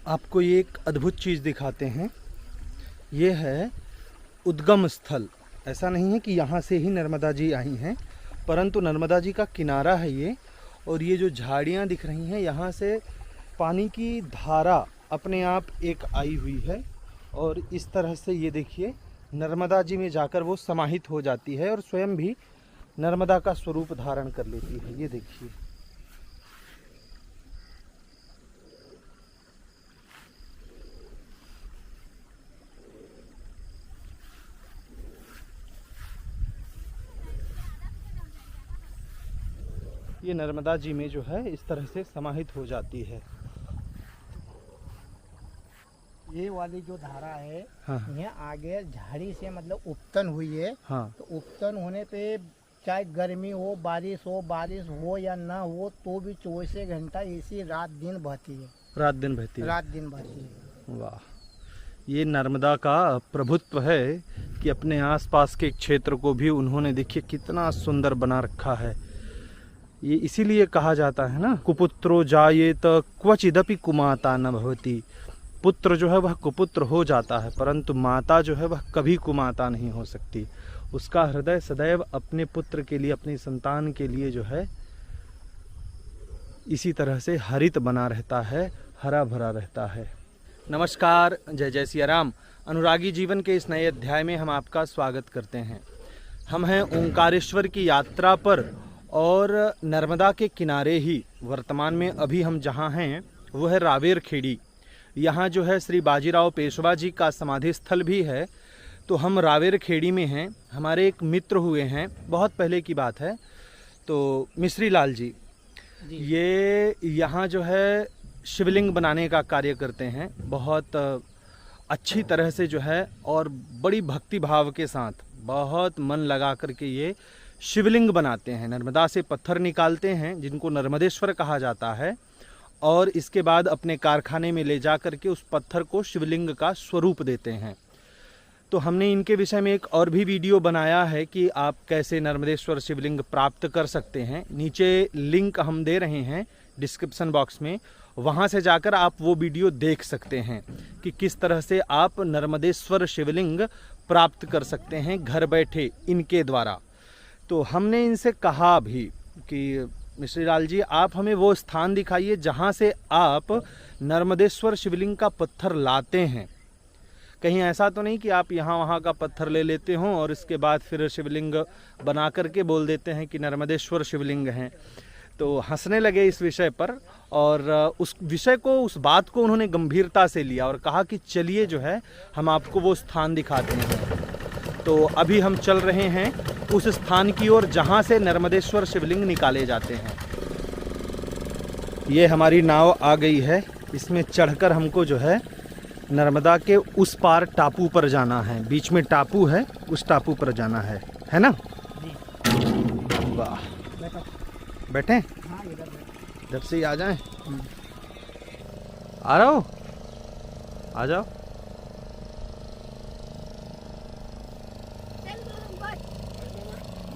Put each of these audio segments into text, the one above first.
आपको ये एक अद्भुत चीज़ दिखाते हैं। ये है उद्गम स्थल। ऐसा नहीं है कि यहाँ से ही नर्मदा जी आई हैं, परंतु नर्मदा जी का किनारा है ये। और ये जो झाड़ियाँ दिख रही हैं, यहाँ से पानी की धारा अपने आप एक आई हुई है और इस तरह से ये देखिए नर्मदा जी में जाकर वो समाहित हो जाती है और स्वयं भी नर्मदा का स्वरूप धारण कर लेती है। ये देखिए, ये नर्मदा जी में जो है इस तरह से समाहित हो जाती है। ये वाली जो धारा है, हाँ। ये आगे झाड़ी से मतलब उपतन हुई है। हाँ। तो उपतन होने पे चाहे गर्मी हो, बारिश हो या ना हो, तो भी 24 घंटा इसी रात दिन बहती है। रात दिन बहती है। रात दिन बहती है। वाह, ये नर्मदा का प्रभुत्व है कि अपने आसपास के क्षेत्र को भी उन्होंने देखिए कितना सुंदर बना रखा है। ये इसीलिए कहा जाता है ना, कुपुत्रो जायेत क्वचिदपि कुमाता न भवति। पुत्र जो है वह कुपुत्र हो जाता है, परंतु माता जो है वह कभी कुमाता नहीं हो सकती। उसका हृदय सदैव अपने पुत्र के लिए, अपनी संतान के लिए जो है इसी तरह से हरित बना रहता है, हरा भरा रहता है। नमस्कार, जय जय सिया राम। अनुरागी जीवन के इस नए अध्याय में हम आपका स्वागत करते हैं। हम हैं ओंकारेश्वर की यात्रा पर और नर्मदा के किनारे ही वर्तमान में अभी हम जहाँ हैं वो है रावेर खेड़ी। यहाँ जो है श्री बाजीराव पेशवा जी का समाधि स्थल भी है। तो हम रावेर खेड़ी में हैं। हमारे एक मित्र हुए हैं, बहुत पहले की बात है, तो मिश्री लाल जी, ये यहाँ जो है शिवलिंग बनाने का कार्य करते हैं। बहुत अच्छी तरह से जो है और बड़ी भक्ति भाव के साथ बहुत मन लगा करके ये शिवलिंग बनाते हैं। नर्मदा से पत्थर निकालते हैं जिनको नर्मदेश्वर कहा जाता है और इसके बाद अपने कारखाने में ले जा करके उस पत्थर को शिवलिंग का स्वरूप देते हैं। तो हमने इनके विषय में एक और भी वीडियो बनाया है कि आप कैसे नर्मदेश्वर शिवलिंग प्राप्त कर सकते हैं। नीचे लिंक हम दे रहे हैं डिस्क्रिप्शन बॉक्स में, वहाँ से जाकर आप वो वीडियो देख सकते हैं कि किस तरह से आप नर्मदेश्वर शिवलिंग प्राप्त कर सकते हैं घर बैठे इनके द्वारा। तो हमने इनसे कहा भी कि मिश्री लाल जी, आप हमें वो स्थान दिखाइए जहाँ से आप नर्मदेश्वर शिवलिंग का पत्थर लाते हैं। कहीं ऐसा तो नहीं कि आप यहाँ वहाँ का पत्थर ले लेते हों और इसके बाद फिर शिवलिंग बना करके बोल देते हैं कि नर्मदेश्वर शिवलिंग हैं। तो हंसने लगे इस विषय पर और उस विषय को, उस बात को उन्होंने गंभीरता से लिया और कहा कि चलिए जो है हम आपको वो स्थान दिखाते हैं। तो अभी हम चल रहे हैं उस स्थान की ओर जहाँ से नर्मदेश्वर शिवलिंग निकाले जाते हैं। ये हमारी नाव आ गई है, इसमें चढ़कर हमको जो है नर्मदा के उस पार टापू पर जाना है। बीच में टापू है, उस टापू पर जाना है ना? वाह, बैठे? हाँ, इधर से ही आ जाएं। आ रहा हो, आ जाओ।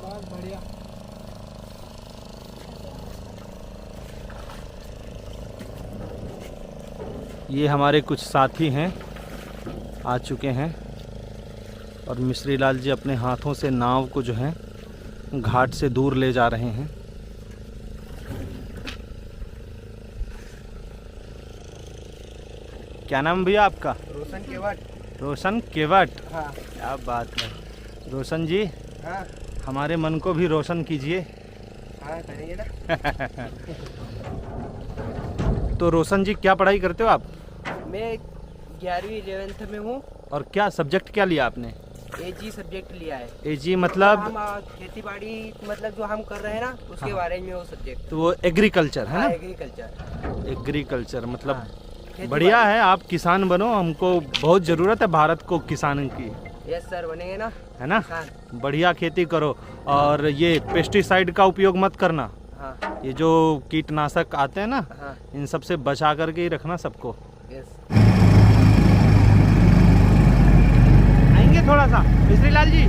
बहुत बढ़िया। ये हमारे कुछ साथी हैं, आ चुके हैं और मिश्री लाल जी अपने हाथों से नाव को जो है घाट से दूर ले जा रहे हैं। क्या नाम भैया आपका? रोशन केवट। रोशन केवट। हाँ। क्या बात है रोशन जी। हाँ। हमारे मन को भी रोशन कीजिए। हाँ, करेंगे ना। तो रोशन जी, क्या पढ़ाई करते हो आप? मैं 11वीं 11th में हूँ। और क्या सब्जेक्ट क्या लिया आपने? एजी सब्जेक्ट लिया है। एजी मतलब? हम खेती बाड़ी मतलब जो हम कर रहे हैं ना उसके हाँ। बारे में वो सब्जेक्ट। तो वो एग्रीकल्चर है ना? एग्रीकल्चर। एग्रीकल्चर मतलब हाँ, बढ़िया है, आप किसान बनो, हमको बहुत ज़रूरत है भारत को किसान की। यस सर, बनेंगे ना, है ना? हाँ। बढ़िया खेती करो और ये पेस्टिसाइड का उपयोग मत करना। हाँ। ये जो कीटनाशक आते हैं ना, हाँ। इन सब से बचा करके ही रखना सबको। यस। आएंगे थोड़ा सा मिश्री लाल जी?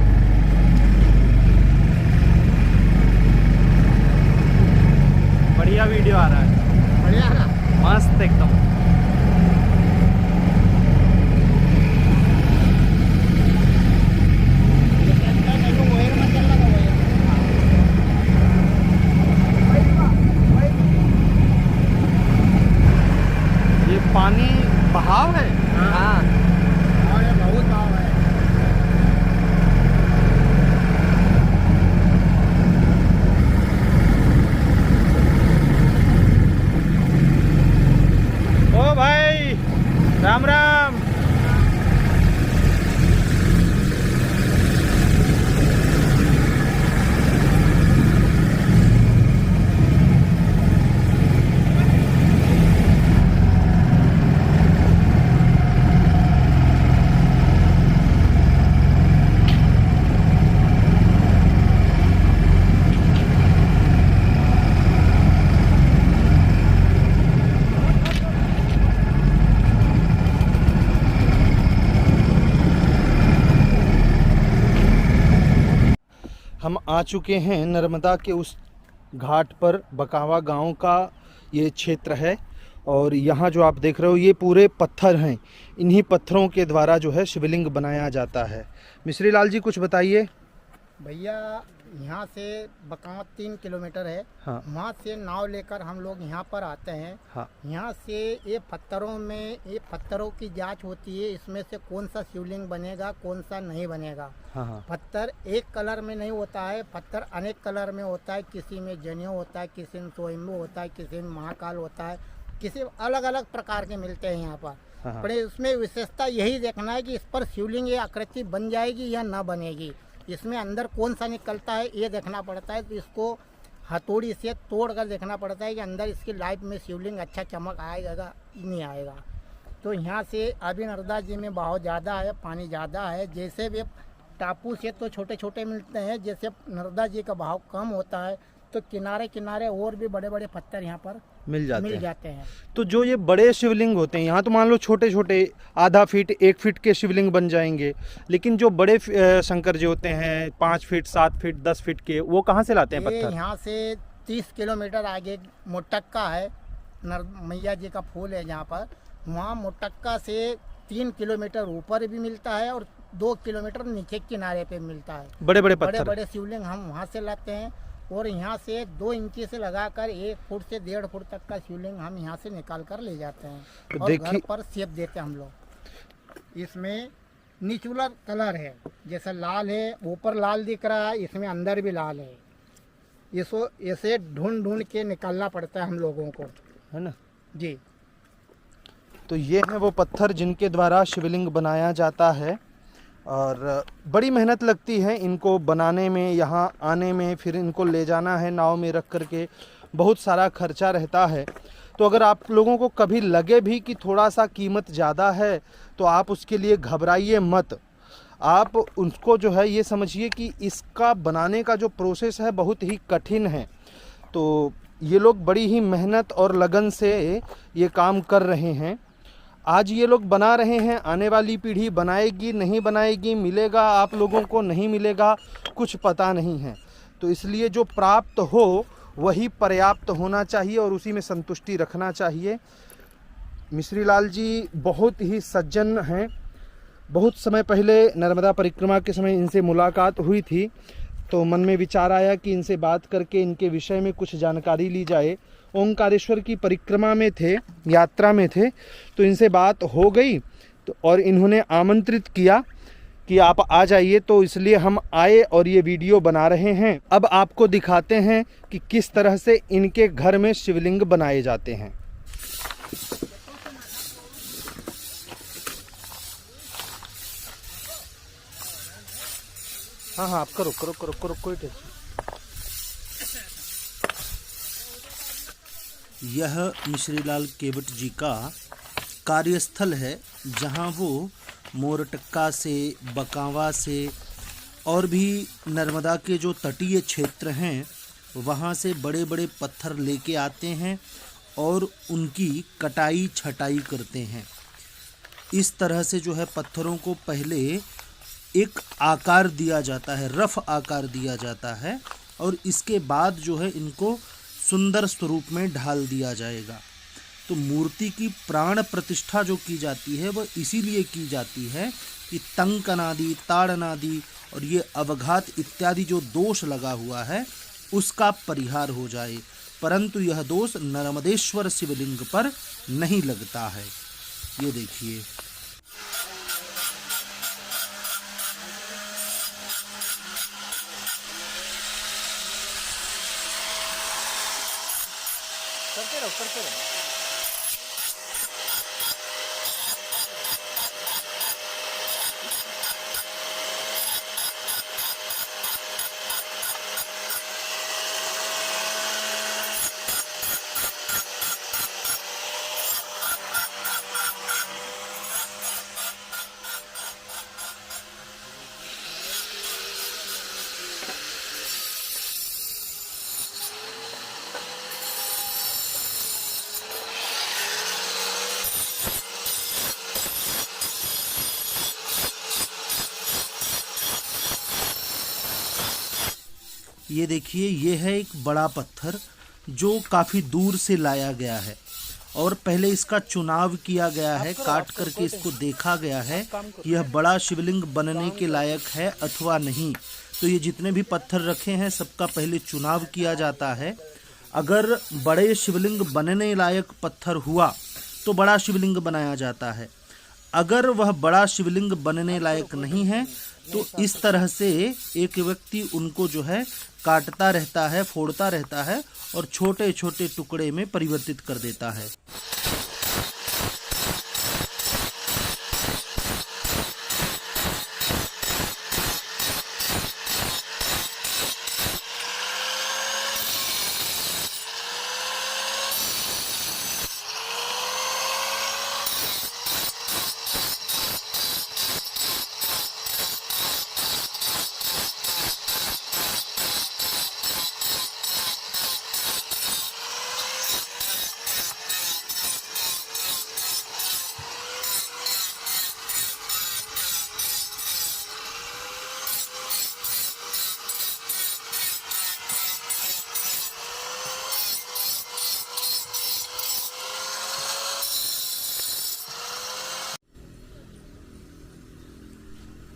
बढ़िया वीडियो आ रहा है, बढ़िया ना? मस्त एकदम। आ चुके हैं नर्मदा के उस घाट पर। बकावा गांव का ये क्षेत्र है और यहाँ जो आप देख रहे हो ये पूरे पत्थर हैं। इन्हीं पत्थरों के द्वारा जो है शिवलिंग बनाया जाता है। मिश्री लाल जी कुछ बताइए। भैया यहाँ से बकावा 3 किलोमीटर है। हाँ वहाँ से नाव लेकर हम लोग यहाँ पर आते हैं। हाँ यहाँ से ये पत्थरों की जांच होती है, इसमें से कौन सा शिवलिंग बनेगा कौन सा नहीं बनेगा। हाँ हाँ पत्थर एक कलर में नहीं होता है, पत्थर अनेक कलर में होता है। किसी में जनेऊ होता है, किसी में स्वयंभू होता है, किसी में महाकाल होता है, किसी अलग अलग प्रकार के मिलते हैं यहाँ पर। हाँ पर इसमें विशेषता यही देखना है कि इस पर शिवलिंग ये आकृति बन जाएगी या ना बनेगी, इसमें अंदर कौन सा निकलता है ये देखना पड़ता है। तो इसको हथौड़ी से तोड़ कर देखना पड़ता है कि अंदर इसकी लाइफ में शिवलिंग अच्छा चमक आएगा नहीं आएगा। तो यहाँ से अभी नर्मदा जी में बहाव ज़्यादा है, पानी ज़्यादा है। जैसे भी टापू से तो छोटे छोटे मिलते हैं, जैसे नर्मदा जी का बहाव कम होता है तो किनारे किनारे और भी बड़े बड़े पत्थर यहाँ पर मिल जाते हैं। हैं। तो जो ये बड़े शिवलिंग होते हैं यहाँ तो मान लो छोटे छोटे आधा फीट 1 फीट के शिवलिंग बन जाएंगे, लेकिन जो बड़े शंकर जी होते हैं 5 फीट 7 फीट 10 फीट के, वो कहाँ से लाते हैं पत्थर? यहाँ से 30 किलोमीटर आगे मोटक्का है, मैया जी का फूल है जहाँ पर। वहाँ मोटक्का से 3 किलोमीटर ऊपर भी मिलता है और 2 किलोमीटर नीचे किनारे पे मिलता है। बड़े बड़े बड़े पत्थर। बड़े शिवलिंग हम वहाँ से लाते हैं और यहाँ से 2 इंची से लगाकर 1 फुट से 1.5 फुट तक का शिवलिंग हम यहाँ से निकाल कर ले जाते हैं तो और घर पर सेप देते हैं हम लोग। इसमें निचुलर कलर है, जैसे लाल है ऊपर लाल दिख रहा है, इसमें अंदर भी लाल है। इसको ऐसे ढूंढ ढूंढ के निकालना पड़ता है हम लोगों को, है ना जी। तो ये है वो पत्थर जिनके द्वारा शिवलिंग बनाया जाता है और बड़ी मेहनत लगती है इनको बनाने में, यहाँ आने में, फिर इनको ले जाना है नाव में रख करके, बहुत सारा खर्चा रहता है। तो अगर आप लोगों को कभी लगे भी कि थोड़ा सा कीमत ज़्यादा है तो आप उसके लिए घबराइए मत। आप उसको जो है ये समझिए कि इसका बनाने का जो प्रोसेस है बहुत ही कठिन है। तो ये लोग बड़ी ही मेहनत और लगन से ये काम कर रहे हैं। आज ये लोग बना रहे हैं, आने वाली पीढ़ी बनाएगी नहीं बनाएगी, मिलेगा आप लोगों को नहीं मिलेगा, कुछ पता नहीं है। तो इसलिए जो प्राप्त हो वही पर्याप्त होना चाहिए और उसी में संतुष्टि रखना चाहिए। मिश्री लाल जी बहुत ही सज्जन हैं। बहुत समय पहले नर्मदा परिक्रमा के समय इनसे मुलाकात हुई थी तो मन में विचार आया कि इनसे बात करके इनके विषय में कुछ जानकारी ली जाए। ओंकारेश्वर की परिक्रमा में थे, यात्रा में थे, तो इनसे बात हो गई तो और इन्होंने आमंत्रित किया कि आप आ जाइए, तो इसलिए हम आए और ये वीडियो बना रहे हैं। अब आपको दिखाते हैं कि किस तरह से इनके घर में शिवलिंग बनाए जाते हैं। हाँ हाँ आप करो करो करो करो, कोई टेंशन। यह मिश्रीलाल केवट जी का कार्यस्थल है, जहां वो मोरटक्का से, बकावा से और भी नर्मदा के जो तटीय क्षेत्र हैं वहां से बड़े बड़े पत्थर लेके आते हैं और उनकी कटाई छटाई करते हैं। इस तरह से जो है पत्थरों को पहले एक आकार दिया जाता है, रफ आकार दिया जाता है और इसके बाद जो है इनको सुंदर स्वरूप में ढाल दिया जाएगा। तो मूर्ति की प्राण प्रतिष्ठा जो की जाती है वह इसीलिए की जाती है कि तंकनादि, ताड़नादि और ये अवघात इत्यादि जो दोष लगा हुआ है उसका परिहार हो जाए, परंतु यह दोष नर्मदेश्वर शिवलिंग पर नहीं लगता है। ये देखिए, करते रहो करते रहो। ये देखिए, ये है एक बड़ा पत्थर जो काफ़ी दूर से लाया गया है और पहले इसका चुनाव किया गया है, काट करके इसको देखा गया है कि यह बड़ा शिवलिंग बनने के लायक है अथवा नहीं। तो ये जितने भी पत्थर रखे हैं सबका पहले चुनाव किया जाता है। अगर बड़े शिवलिंग बनने लायक पत्थर हुआ तो बड़ा शिवलिंग बनाया जाता है। अगर वह बड़ा शिवलिंग बनने लायक नहीं है तो इस तरह से एक व्यक्ति उनको जो है काटता रहता है, फोड़ता रहता है और छोटे छोटे टुकड़े में परिवर्तित कर देता है।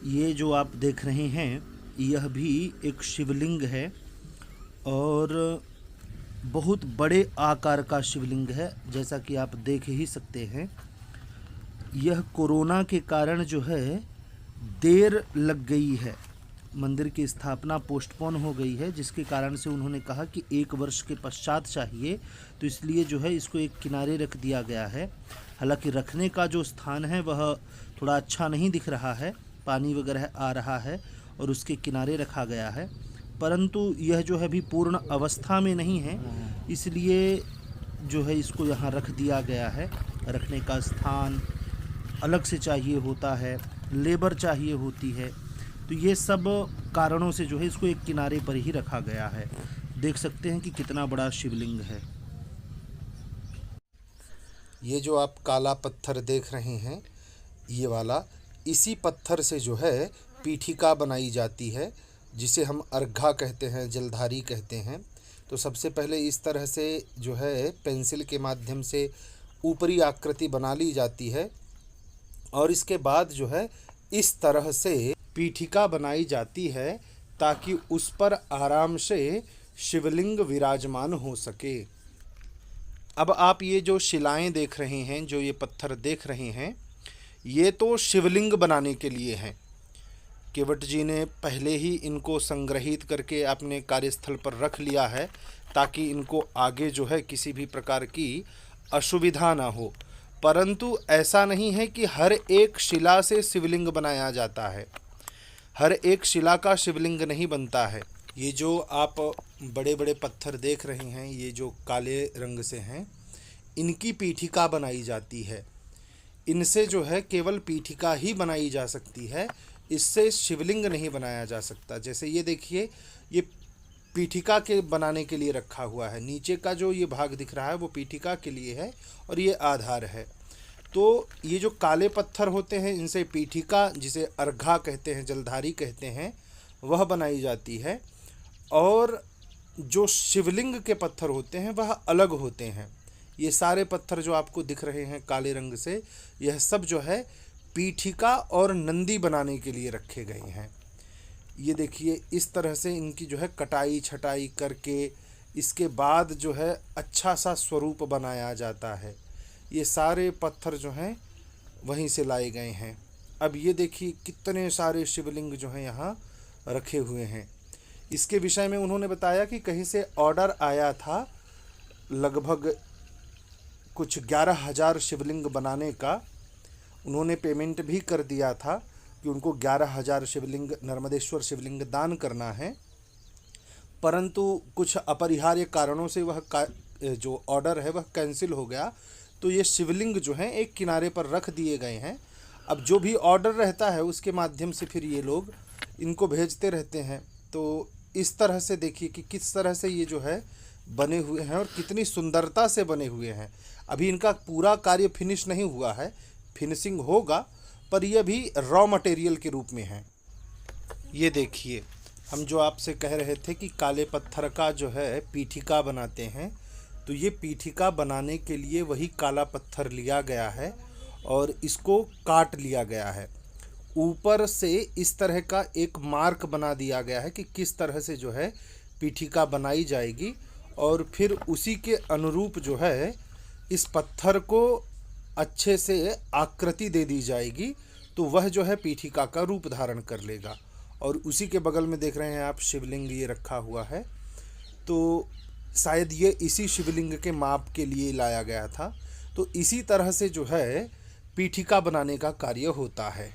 ये जो आप देख रहे हैं यह भी एक शिवलिंग है और बहुत बड़े आकार का शिवलिंग है, जैसा कि आप देख ही सकते हैं। यह कोरोना के कारण जो है देर लग गई है, मंदिर की स्थापना पोस्टपोन हो गई है, जिसके कारण से उन्होंने कहा कि 1 वर्ष के पश्चात चाहिए, तो इसलिए जो है इसको एक किनारे रख दिया गया है। हालांकि रखने का जो स्थान है वह थोड़ा अच्छा नहीं दिख रहा है, पानी वगैरह आ रहा है और उसके किनारे रखा गया है, परंतु यह जो है अभी पूर्ण अवस्था में नहीं है, इसलिए जो है इसको यहाँ रख दिया गया है। रखने का स्थान अलग से चाहिए होता है, लेबर चाहिए होती है, तो ये सब कारणों से जो है इसको एक किनारे पर ही रखा गया है। देख सकते हैं कि कितना बड़ा शिवलिंग है। ये जो आप काला पत्थर देख रहे हैं, ये वाला, इसी पत्थर से जो है पीठिका बनाई जाती है, जिसे हम अर्घा कहते हैं, जलधारी कहते हैं। तो सबसे पहले इस तरह से जो है पेंसिल के माध्यम से ऊपरी आकृति बना ली जाती है और इसके बाद जो है इस तरह से पीठिका बनाई जाती है ताकि उस पर आराम से शिवलिंग विराजमान हो सके। अब आप ये जो शिलाएं देख रहे हैं, जो ये पत्थर देख रहे हैं, ये तो शिवलिंग बनाने के लिए हैं। केवट जी ने पहले ही इनको संग्रहित करके अपने कार्यस्थल पर रख लिया है ताकि इनको आगे जो है किसी भी प्रकार की असुविधा ना हो। परंतु ऐसा नहीं है कि हर एक शिला से शिवलिंग बनाया जाता है, हर एक शिला का शिवलिंग नहीं बनता है। ये जो आप बड़े बड़े पत्थर देख रहे हैं, ये जो काले रंग से हैं, इनकी पीठिका बनाई जाती है। इनसे जो है केवल पीठिका ही बनाई जा सकती है, इससे शिवलिंग नहीं बनाया जा सकता। जैसे ये देखिए, ये पीठिका के बनाने के लिए रखा हुआ है, नीचे का जो ये भाग दिख रहा है वो पीठिका के लिए है और ये आधार है। तो ये जो काले पत्थर होते हैं, इनसे पीठिका, जिसे अर्घा कहते हैं, जलधारी कहते हैं, वह बनाई जाती है। और जो शिवलिंग के पत्थर होते हैं वह अलग होते हैं। ये सारे पत्थर जो आपको दिख रहे हैं काले रंग से, यह सब जो है पीठिका और नंदी बनाने के लिए रखे गए हैं। ये देखिए, इस तरह से इनकी जो है कटाई छटाई करके इसके बाद जो है अच्छा सा स्वरूप बनाया जाता है। ये सारे पत्थर जो हैं वहीं से लाए गए हैं। अब ये देखिए कितने सारे शिवलिंग जो हैं यहाँ रखे हुए हैं। इसके विषय में उन्होंने बताया कि कहीं से ऑर्डर आया था लगभग कुछ 11,000 शिवलिंग बनाने का। उन्होंने पेमेंट भी कर दिया था कि उनको 11,000 शिवलिंग, नर्मदेश्वर शिवलिंग दान करना है, परंतु कुछ अपरिहार्य कारणों से वह जो ऑर्डर है वह कैंसिल हो गया। तो ये शिवलिंग जो हैं एक किनारे पर रख दिए गए हैं। अब जो भी ऑर्डर रहता है उसके माध्यम से फिर ये लोग इनको भेजते रहते हैं। तो इस तरह से देखिए कि किस तरह से ये जो है बने हुए हैं और कितनी सुंदरता से बने हुए हैं। अभी इनका पूरा कार्य फिनिश नहीं हुआ है, फिनिशिंग होगा, पर यह भी रॉ मटेरियल के रूप में है। ये देखिए हम जो आपसे कह रहे थे कि काले पत्थर का जो है पीठिका बनाते हैं, तो ये पीठिका बनाने के लिए वही काला पत्थर लिया गया है और इसको काट लिया गया है। ऊपर से इस तरह का एक मार्क बना दिया गया है कि किस तरह से जो है पीठिका बनाई जाएगी और फिर उसी के अनुरूप जो है इस पत्थर को अच्छे से आकृति दे दी जाएगी, तो वह जो है पीठिका का रूप धारण कर लेगा। और उसी के बगल में देख रहे हैं आप शिवलिंग ये रखा हुआ है, तो शायद ये इसी शिवलिंग के माप के लिए लाया गया था। तो इसी तरह से जो है पीठिका बनाने का कार्य होता है।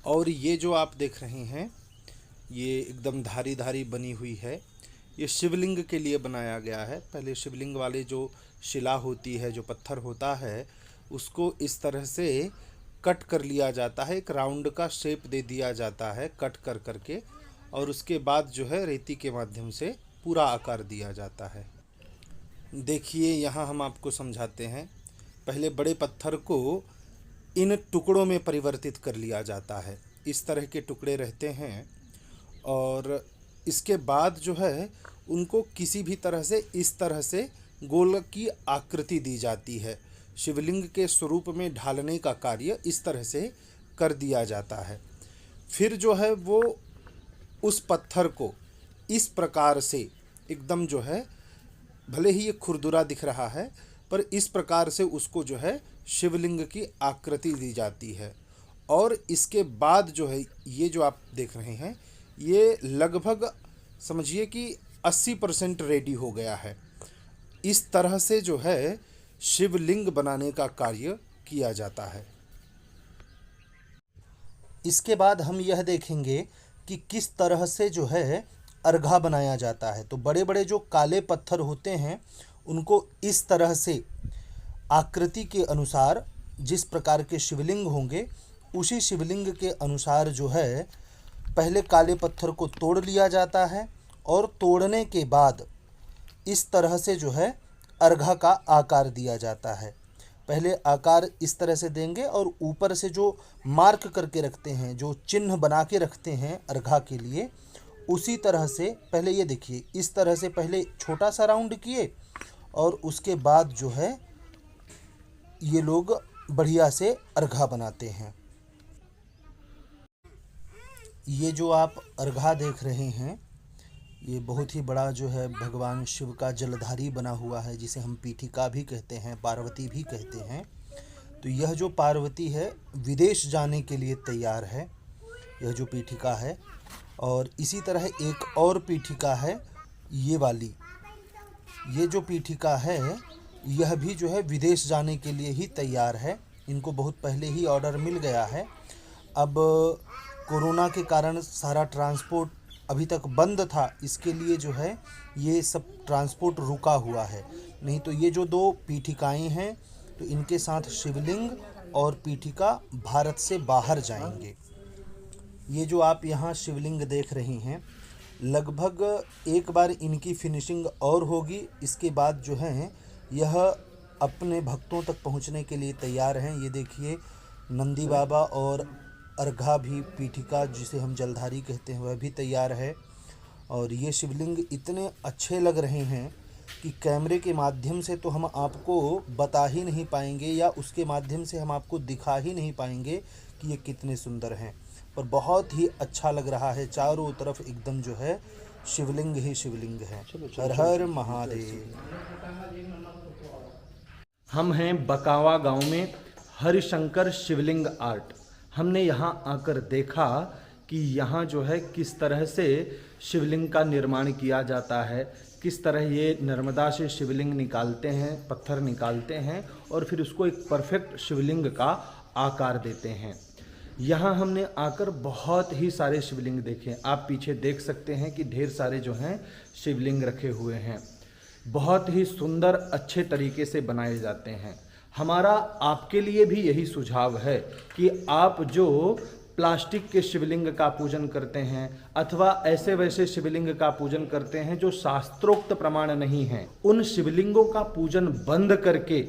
और ये जो आप देख रहे हैं ये एकदम धारी धारी बनी हुई है, ये शिवलिंग के लिए बनाया गया है। पहले शिवलिंग वाले जो शिला होती है, जो पत्थर होता है, उसको इस तरह से कट कर लिया जाता है, एक राउंड का शेप दे दिया जाता है कट कर करके, और उसके बाद जो है रेती के माध्यम से पूरा आकार दिया जाता है। देखिए यहाँ हम आपको समझाते हैं। पहले बड़े पत्थर को इन टुकड़ों में परिवर्तित कर लिया जाता है, इस तरह के टुकड़े रहते हैं, और इसके बाद जो है उनको किसी भी तरह से इस तरह से गोल की आकृति दी जाती है। शिवलिंग के स्वरूप में ढालने का कार्य इस तरह से कर दिया जाता है। फिर जो है वो उस पत्थर को इस प्रकार से एकदम जो है, भले ही ये खुरदुरा दिख रहा है, पर इस प्रकार से उसको जो है शिवलिंग की आकृति दी जाती है। और इसके बाद जो है ये जो आप देख रहे हैं ये लगभग समझिए कि 80% रेडी हो गया है। इस तरह से जो है शिवलिंग बनाने का कार्य किया जाता है। इसके बाद हम यह देखेंगे कि किस तरह से जो है अर्घा बनाया जाता है। तो बड़े बड़े जो काले पत्थर होते हैं उनको इस तरह से आकृति के अनुसार, जिस प्रकार के शिवलिंग होंगे उसी शिवलिंग के अनुसार जो है पहले काले पत्थर को तोड़ लिया जाता है, और तोड़ने के बाद इस तरह से जो है अर्घा का आकार दिया जाता है। पहले आकार इस तरह से देंगे और ऊपर से जो मार्क करके रखते हैं, जो चिन्ह बना के रखते हैं अर्घा के लिए, उसी तरह से पहले ये देखिए इस तरह से पहले छोटा सा राउंड किए और उसके बाद जो है ये लोग बढ़िया से अर्घा बनाते हैं। ये जो आप अर्घा देख रहे हैं ये बहुत ही बड़ा जो है भगवान शिव का जलधारी बना हुआ है, जिसे हम पीठिका भी कहते हैं, पार्वती भी कहते हैं। तो यह जो पार्वती है विदेश जाने के लिए तैयार है, यह जो पीठिका है। और इसी तरह एक और पीठिका है ये वाली, ये जो पीठिका है यह भी जो है विदेश जाने के लिए ही तैयार है। इनको बहुत पहले ही ऑर्डर मिल गया है। अब कोरोना के कारण सारा ट्रांसपोर्ट अभी तक बंद था, इसके लिए जो है ये सब ट्रांसपोर्ट रुका हुआ है। नहीं तो ये जो दो पीठिकाएं हैं तो इनके साथ शिवलिंग और पीठिका भारत से बाहर जाएंगे। ये जो आप यहाँ शिवलिंग देख रही हैं, लगभग एक बार इनकी फिनिशिंग और होगी, इसके बाद जो है यह अपने भक्तों तक पहुँचने के लिए तैयार हैं। ये देखिए नंदी बाबा और अर्घा भी, पीठिका जिसे हम जलधारी कहते हैं, वह भी तैयार है। और ये शिवलिंग इतने अच्छे लग रहे हैं कि कैमरे के माध्यम से तो हम आपको बता ही नहीं पाएंगे, या उसके माध्यम से हम आपको दिखा ही नहीं पाएंगे कि ये कितने सुंदर हैं। पर बहुत ही अच्छा लग रहा है, चारों तरफ एकदम जो है शिवलिंग ही शिवलिंग है। हर हर महादेव। हम हैं बकावा गांव में हरिशंकर शिवलिंग आर्ट। हमने यहाँ आकर देखा कि यहाँ जो है किस तरह से शिवलिंग का निर्माण किया जाता है, किस तरह ये नर्मदा से शिवलिंग निकालते हैं, पत्थर निकालते हैं और फिर उसको एक परफेक्ट शिवलिंग का आकार देते हैं। यहाँ हमने आकर बहुत ही सारे शिवलिंग देखे। आप पीछे देख सकते हैं कि ढेर सारे जो हैं शिवलिंग रखे हुए हैं। बहुत ही सुंदर अच्छे तरीके से बनाए जाते हैं। हमारा आपके लिए भी यही सुझाव है कि आप जो प्लास्टिक के शिवलिंग का पूजन करते हैं अथवा ऐसे वैसे शिवलिंग का पूजन करते हैं जो शास्त्रोक्त प्रमाण नहीं हैं, उन शिवलिंगों का पूजन बंद करके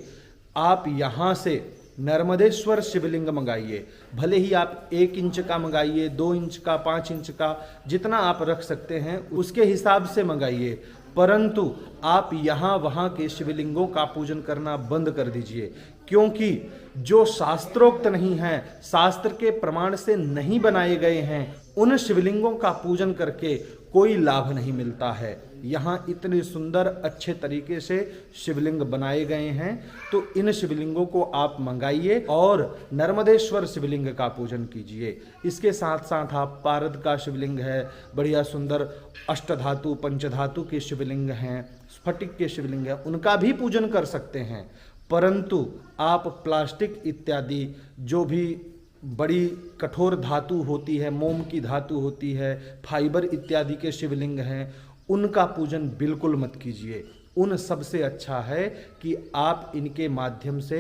आप यहाँ से नर्मदेश्वर शिवलिंग मंगाइए। भले ही आप 1 इंच का मंगाइए, 2 इंच का, 5 इंच का, जितना आप रख सकते हैं उसके हिसाब से मंगाइए, परंतु आप यहाँ वहाँ के शिवलिंगों का पूजन करना बंद कर दीजिए, क्योंकि जो शास्त्रोक्त नहीं है, शास्त्र के प्रमाण से नहीं बनाए गए हैं, उन शिवलिंगों का पूजन करके कोई लाभ नहीं मिलता है। यहाँ इतने सुंदर अच्छे तरीके से शिवलिंग बनाए गए हैं, तो इन शिवलिंगों को आप मंगाइए और नर्मदेश्वर शिवलिंग का पूजन कीजिए। इसके साथ साथ आप पारद का शिवलिंग है, बढ़िया सुंदर अष्टधातु पंचधातु के शिवलिंग हैं, स्फटिक के शिवलिंग है, उनका भी पूजन कर सकते हैं। परंतु आप प्लास्टिक इत्यादि जो भी बड़ी कठोर धातु होती है, मोम की धातु होती है, फाइबर इत्यादि के शिवलिंग हैं, उनका पूजन बिल्कुल मत कीजिए। उन सबसे अच्छा है कि आप इनके माध्यम से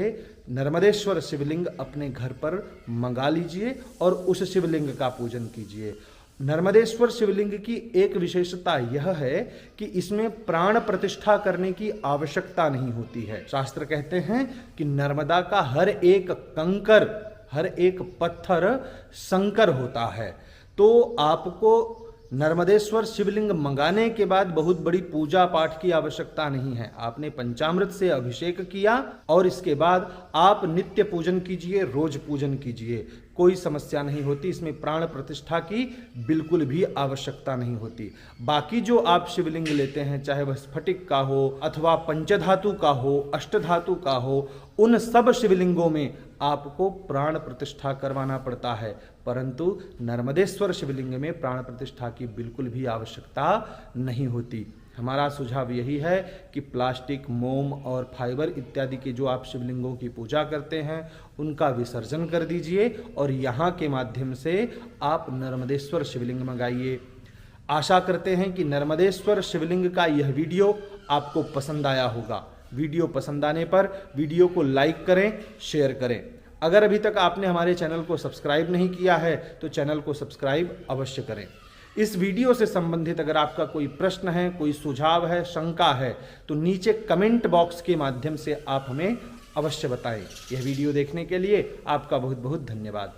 नर्मदेश्वर शिवलिंग अपने घर पर मंगा लीजिए और उस शिवलिंग का पूजन कीजिए। नर्मदेश्वर शिवलिंग की एक विशेषता यह है कि इसमें प्राण प्रतिष्ठा करने की आवश्यकता नहीं होती है। शास्त्र कहते हैं कि नर्मदा का हर एक कंकर, हर एक पत्थर शंकर होता है। तो आपको नर्मदेश्वर शिवलिंग मंगाने के बाद बहुत बड़ी पूजा पाठ की आवश्यकता नहीं है। आपने पंचामृत से अभिषेक किया और इसके बाद आप नित्य पूजन कीजिए, रोज पूजन कीजिए, कोई समस्या नहीं होती। इसमें प्राण प्रतिष्ठा की बिल्कुल भी आवश्यकता नहीं होती। बाकी जो आप शिवलिंग लेते हैं, चाहे वह स्फटिक का हो अथवा पंचधातु का हो, अष्टधातु का हो, उन सब शिवलिंगों में आपको प्राण प्रतिष्ठा करवाना पड़ता है, परंतु नर्मदेश्वर शिवलिंग में प्राण प्रतिष्ठा की बिल्कुल भी आवश्यकता नहीं होती। हमारा सुझाव यही है कि प्लास्टिक, मोम और फाइबर इत्यादि के जो आप शिवलिंगों की पूजा करते हैं उनका विसर्जन कर दीजिए और यहाँ के माध्यम से आप नर्मदेश्वर शिवलिंग मंगाइए। आशा करते हैं कि नर्मदेश्वर शिवलिंग का यह वीडियो आपको पसंद आया होगा। वीडियो पसंद आने पर वीडियो को लाइक करें, शेयर करें। अगर अभी तक आपने हमारे चैनल को सब्सक्राइब नहीं किया है तो चैनल को सब्सक्राइब अवश्य करें। इस वीडियो से संबंधित अगर आपका कोई प्रश्न है, कोई सुझाव है, शंका है, तो नीचे कमेंट बॉक्स के माध्यम से आप हमें अवश्य बताएं। यह वीडियो देखने के लिए आपका बहुत बहुत धन्यवाद।